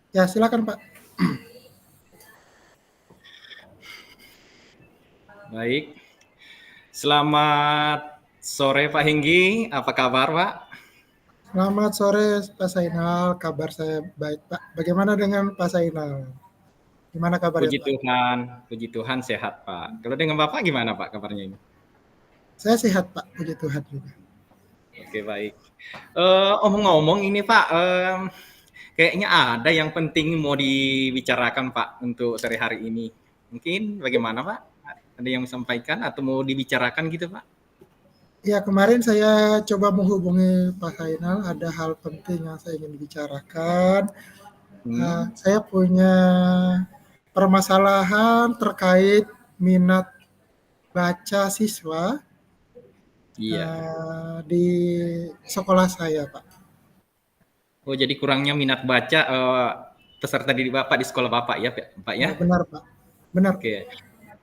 Ya, silakan Pak. Baik, selamat sore Pak Henggi, apa kabar Pak? Selamat sore Pak Sainal, kabar saya baik Pak. Bagaimana dengan Pak Sainal? Gimana kabarnya Pak? Puji Tuhan sehat Pak. Kalau dengan Bapak gimana Pak kabarnya ini? Saya sehat Pak, puji Tuhan juga. Oke baik. Omong-omong ini Pak, kayaknya ada yang penting mau dibicarakan Pak untuk sore hari ini. Mungkin bagaimana Pak? Ada yang mau sampaikan atau mau dibicarakan gitu Pak? Ya, kemarin saya coba menghubungi Pak Sainal, ada hal penting yang saya ingin dibicarakan. Hmm, Saya punya permasalahan terkait minat baca siswa iya. di sekolah saya Pak. Oh jadi kurangnya minat baca peserta didik Bapak di sekolah Bapak ya Pak ya? Ya, benar Pak, benar. Oke.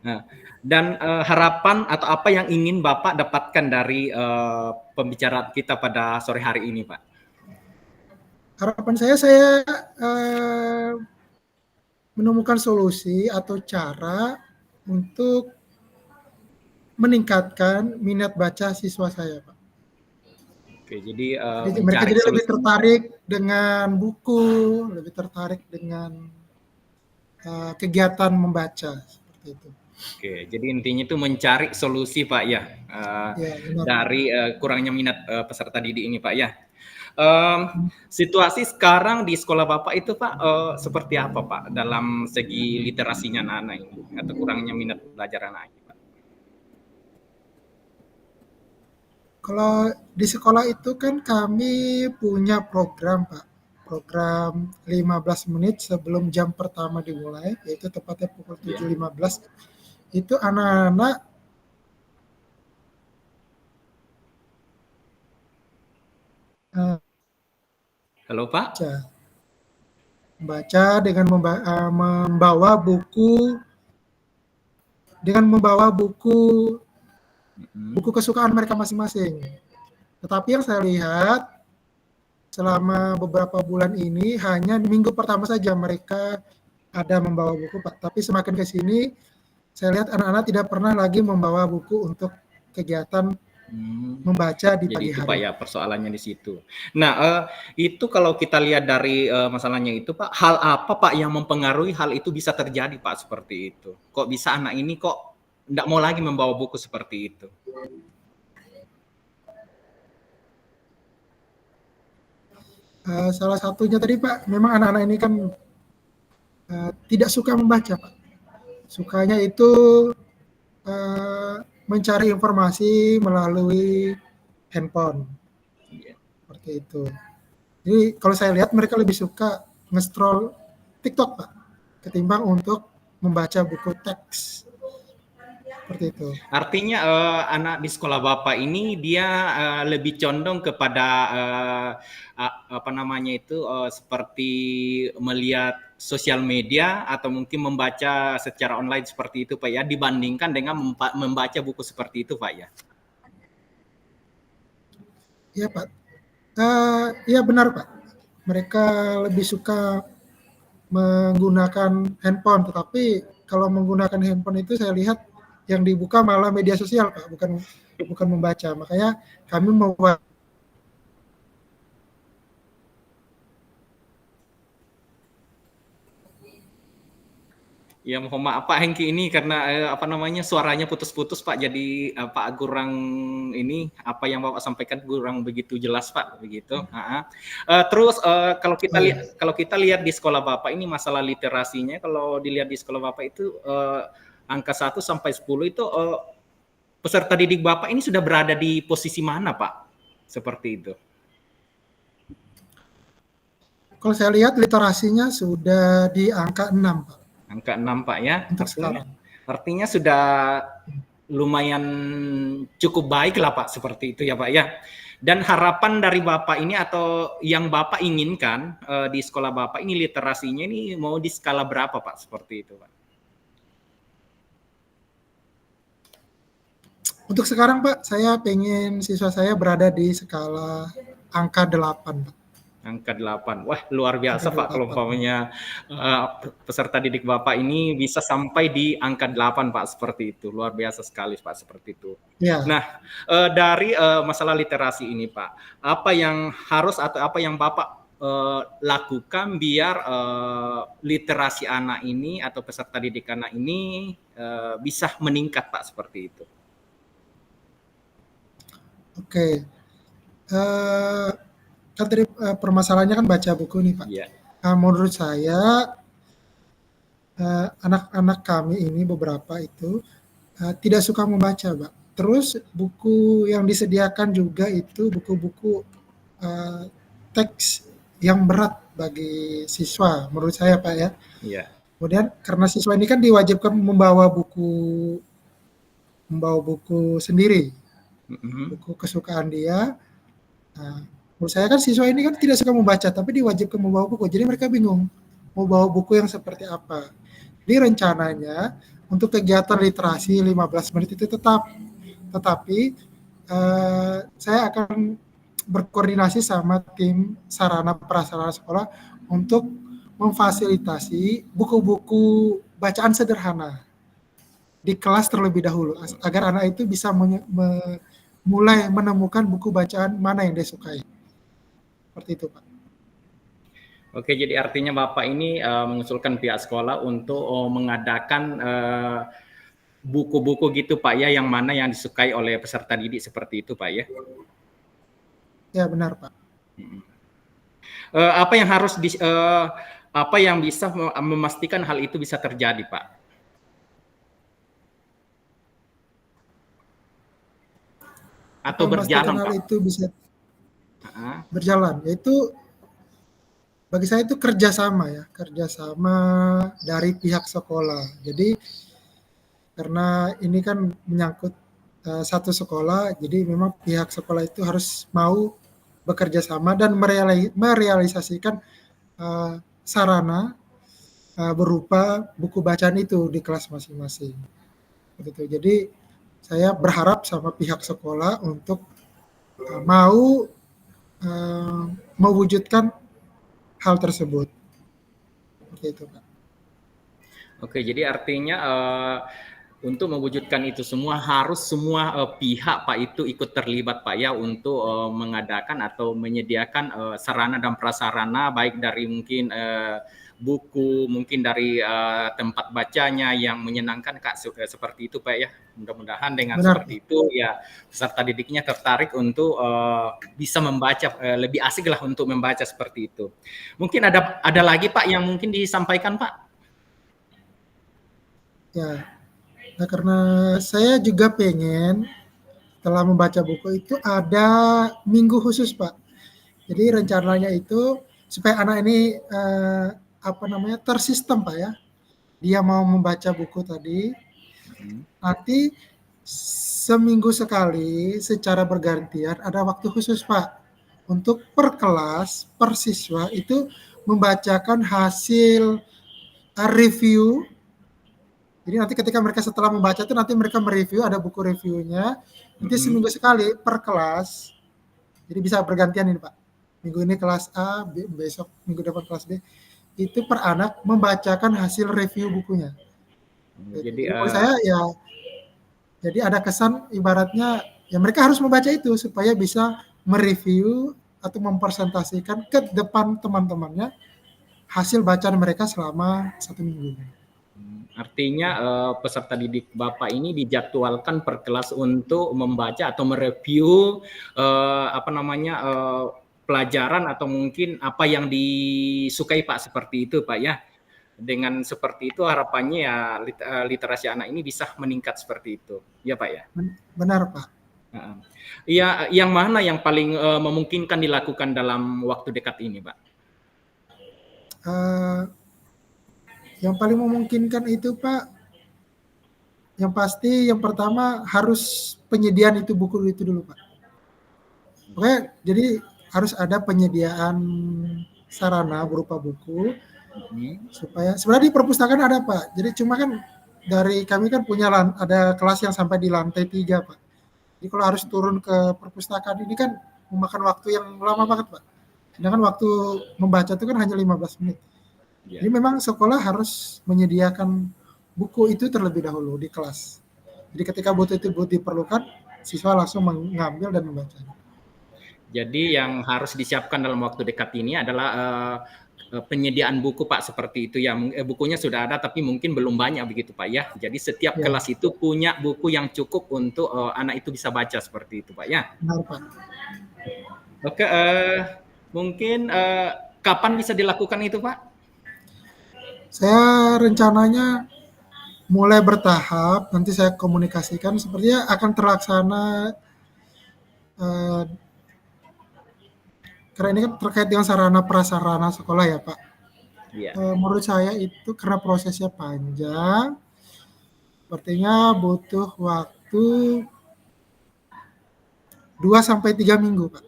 Nah, dan harapan atau apa yang ingin Bapak dapatkan dari pembicaraan kita pada sore hari ini, Pak? Harapan saya menemukan solusi atau cara untuk meningkatkan minat baca siswa saya, Pak. Oke, jadi Jadi mereka mencari jadi lebih solusinya. tertarik dengan buku, lebih tertarik dengan kegiatan membaca seperti itu. Oke, jadi intinya itu mencari solusi, Pak ya, Ya, benar, Pak. dari kurangnya minat peserta didik ini, Pak ya. Em, Situasi sekarang di sekolah Bapak itu, Pak, seperti apa, Pak, dalam segi literasinya anak-anak ini atau kurangnya minat belajar anak ini, Pak? Kalau di sekolah itu kan kami punya program, Pak. Program 15 menit sebelum jam pertama dimulai, yaitu tepatnya pukul Ya. 7.15. Itu anak-anak uh, Halo, Pak? baca. Membaca dengan membawa buku buku Mm-mm. kesukaan mereka masing-masing. Tetapi yang saya lihat selama beberapa bulan ini hanya di minggu pertama saja mereka ada membawa buku, Pak. Tapi semakin ke sini saya lihat anak-anak tidak pernah lagi membawa buku untuk kegiatan Hmm. membaca di Jadi pagi itu Pak hari. ya persoalannya di situ. Nah, itu kalau kita lihat dari masalahnya itu Pak, hal apa Pak yang mempengaruhi hal itu bisa terjadi Pak seperti itu? Kok bisa anak ini kok nggak mau lagi membawa buku seperti itu? Salah satunya tadi Pak, memang anak-anak ini kan tidak suka membaca Pak. Sukanya itu mencari informasi melalui handphone Iya. seperti itu. Jadi kalau saya lihat mereka lebih suka nge-scroll TikTok Pak ketimbang untuk membaca buku teks seperti itu. Artinya anak di sekolah Bapak ini dia lebih condong kepada apa namanya itu seperti melihat sosial media atau mungkin membaca secara online seperti itu Pak ya dibandingkan dengan membaca buku seperti itu Pak ya. Iya Pak. Iya benar Pak. Mereka lebih suka menggunakan handphone, tetapi kalau menggunakan handphone itu saya lihat yang dibuka malah media sosial Pak, bukan bukan membaca. Makanya kami membuat Ya mohon maaf Pak Hengki ini karena apa namanya suaranya putus-putus Pak jadi Pak kurang ini apa yang Bapak sampaikan kurang begitu jelas Pak begitu. Terus oh ya, kalau kita lihat di sekolah Bapak ini masalah literasinya kalau dilihat di sekolah Bapak itu angka 1 sampai 10 itu peserta didik Bapak ini sudah berada di posisi mana Pak? Seperti itu. kalau saya lihat literasinya sudah di angka 6 Pak Angka 6 Pak ya. untuk Artinya sekarang. artinya sudah lumayan cukup baik lah Pak seperti itu ya Pak ya. Dan harapan dari Bapak ini atau yang Bapak inginkan di sekolah Bapak ini literasinya ini mau di skala berapa Pak seperti itu Pak? Untuk sekarang Pak, saya pengen siswa saya berada di skala angka 8 Pak. Angka 8. Wah, luar angka biasa Pak kalau 8. umpamanya peserta didik Bapak ini bisa sampai di angka 8 Pak seperti itu. Luar biasa sekali Pak seperti itu. Ya, Nah, dari masalah literasi ini Pak, apa yang harus atau apa yang Bapak lakukan biar literasi anak ini atau peserta didik anak ini bisa meningkat Pak seperti itu? oke. Kan tadi permasalahannya kan baca buku nih Pak. Iya. Menurut saya anak-anak kami ini beberapa itu tidak suka membaca, Pak. Terus buku yang disediakan juga itu buku-buku teks yang berat bagi siswa, menurut saya Pak ya. Iya. Kemudian karena siswa ini kan diwajibkan membawa buku sendiri, buku kesukaan dia. Nah, menurut saya kan siswa ini kan tidak suka membaca, tapi diwajibkan membawa buku. Jadi mereka bingung mau bawa buku yang seperti apa. Jadi rencananya untuk kegiatan literasi 15 menit itu tetapi saya akan berkoordinasi sama tim sarana prasarana sekolah untuk memfasilitasi buku-buku bacaan sederhana di kelas terlebih dahulu agar anak itu bisa mulai menemukan buku bacaan mana yang dia sukai. Seperti itu, Pak. Oke, jadi artinya Bapak ini mengusulkan pihak sekolah untuk mengadakan buku-buku gitu Pak ya, yang mana yang disukai oleh peserta didik seperti itu Pak ya? Ya benar Pak. Apa yang harus apa yang bisa memastikan hal itu bisa terjadi Pak? Atau Memastikan berjalan hal Pak? itu bisa berjalan, yaitu bagi saya itu kerjasama dari pihak sekolah. Jadi karena ini kan menyangkut satu sekolah, jadi memang pihak sekolah itu harus mau bekerja sama dan merealisasikan sarana berupa buku bacaan itu di kelas masing-masing. Begitu. Jadi saya berharap sama pihak sekolah untuk mau mewujudkan hal tersebut. Seperti itu, Pak. Oke, jadi artinya untuk mewujudkan itu semua harus semua pihak Pak itu ikut terlibat Pak ya untuk mengadakan atau menyediakan sarana dan prasarana baik dari mungkin buku, mungkin dari tempat bacanya yang menyenangkan Kak seperti itu Pak ya. Mudah-mudahan dengan Benar, seperti itu ya peserta didiknya tertarik untuk bisa membaca lebih asik lah untuk membaca seperti itu. Mungkin ada lagi Pak yang mungkin disampaikan Pak? Ya. Nah, karena saya juga pengen setelah membaca buku itu ada minggu khusus, Pak. Jadi rencananya itu supaya anak ini tersistem, Pak ya. Dia mau membaca buku tadi, nanti seminggu sekali secara bergantian ada waktu khusus, Pak, untuk per kelas, per siswa itu membacakan hasil review. Jadi nanti ketika mereka setelah membaca itu nanti mereka mereview, ada buku reviewnya. Nanti seminggu sekali per kelas. Jadi bisa bergantian ini Pak. Minggu ini kelas A, besok minggu depan kelas B. Itu per anak membacakan hasil review bukunya. Jadi menurut saya ya, jadi ada kesan ibaratnya ya mereka harus membaca itu supaya bisa mereview atau mempresentasikan ke depan teman-temannya hasil bacaan mereka selama 1 minggu. Artinya peserta didik Bapak ini dijadwalkan per kelas untuk membaca atau mereview pelajaran atau mungkin apa yang disukai Pak seperti itu Pak ya. Dengan seperti itu harapannya ya literasi anak ini bisa meningkat seperti itu. Ya Pak ya. Benar Pak. Ya, yang mana yang paling memungkinkan dilakukan dalam waktu dekat ini Pak? Yang paling memungkinkan itu Pak, yang pasti yang pertama harus penyediaan itu buku itu dulu Pak. Oke, jadi harus ada penyediaan sarana berupa buku supaya sebenarnya di perpustakaan ada Pak. Jadi cuma kan dari kami kan punya ada kelas yang sampai di lantai 3 Pak. Jadi kalau harus turun ke perpustakaan ini kan memakan waktu yang lama banget Pak. Sedangkan waktu membaca itu kan hanya 15 menit. Ya. Jadi memang sekolah harus menyediakan buku itu terlebih dahulu di kelas. Jadi ketika buku itu diperlukan, siswa langsung mengambil dan membacanya. Jadi yang harus disiapkan dalam waktu dekat ini adalah penyediaan buku Pak seperti itu ya. Bukunya sudah ada tapi mungkin belum banyak begitu Pak ya. Jadi setiap Ya, kelas itu punya buku yang cukup untuk anak itu bisa baca seperti itu Pak ya. benar Pak. Oke, mungkin kapan bisa dilakukan itu Pak? Saya rencananya mulai bertahap, nanti saya komunikasikan, sepertinya akan terlaksana eh, karena ini kan terkait dengan sarana prasarana sekolah ya Pak. Iya. Menurut saya itu karena prosesnya panjang, sepertinya butuh waktu 2 sampai 3 minggu Pak.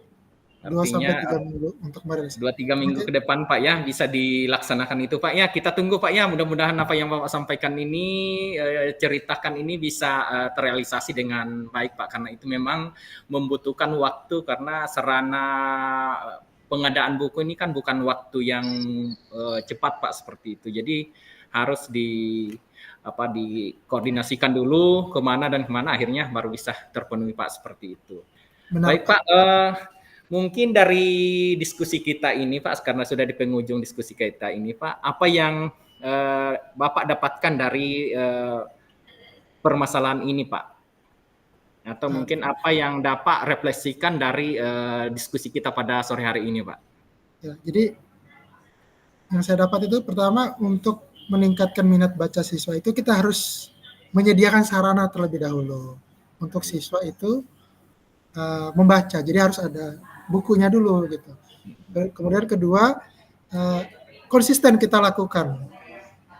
dua Artinya sampai tiga minggu untuk merealisasi. 2-3 minggu ke depan Pak ya bisa dilaksanakan itu Pak ya. Kita tunggu Pak ya, mudah-mudahan apa yang Bapak sampaikan ini, ceritakan ini bisa terrealisasi dengan baik Pak, karena itu memang membutuhkan waktu karena sarana pengadaan buku ini kan bukan waktu yang cepat Pak seperti itu. Jadi harus dikoordinasikan dulu kemana dan kemana, akhirnya baru bisa terpenuhi Pak seperti itu. Benar Baik Pak, mungkin dari diskusi kita ini Pak, karena sudah di penghujung diskusi kita ini Pak, apa yang Bapak dapatkan dari permasalahan ini Pak? Atau mungkin apa yang dapat refleksikan dari diskusi kita pada sore hari ini Pak? Ya, jadi yang saya dapat itu pertama untuk meningkatkan minat baca siswa itu kita harus menyediakan sarana terlebih dahulu untuk siswa itu membaca. Jadi harus ada bukunya dulu gitu. Kemudian kedua, konsisten kita lakukan.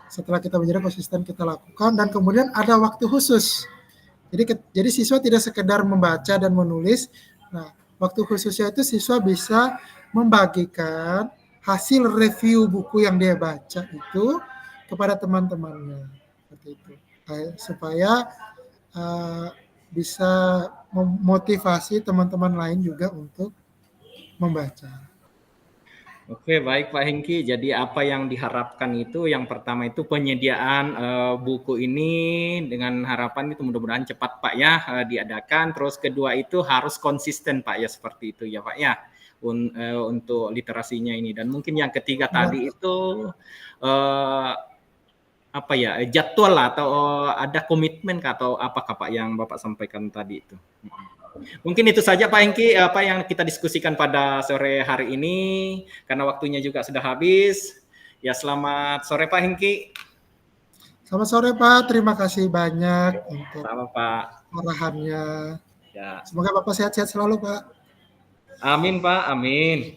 Setelah kita menjadi konsisten kita lakukan dan kemudian ada waktu khusus. Jadi siswa tidak sekedar membaca dan menulis. Nah, waktu khususnya itu siswa bisa membagikan hasil review buku yang dia baca itu kepada teman-temannya, seperti itu, supaya bisa memotivasi teman-teman lain juga untuk membaca. Oke, baik Pak Hengki. Jadi apa yang diharapkan itu, yang pertama itu penyediaan buku ini dengan harapan itu mudah-mudahan cepat Pak ya diadakan. Terus kedua itu harus konsisten Pak ya, seperti itu ya Pak ya untuk literasinya ini. Dan mungkin yang ketiga tadi itu apa ya, jadwal atau ada komitmen atau apakah Pak yang Bapak sampaikan tadi itu. Mungkin itu saja Pak Hengki apa yang kita diskusikan pada sore hari ini karena waktunya juga sudah habis. Ya, selamat sore Pak Hengki. Selamat sore Pak, terima kasih banyak untuk Sama Pak. arahannya. Ya. Semoga Bapak sehat-sehat selalu Pak. Amin Pak, amin.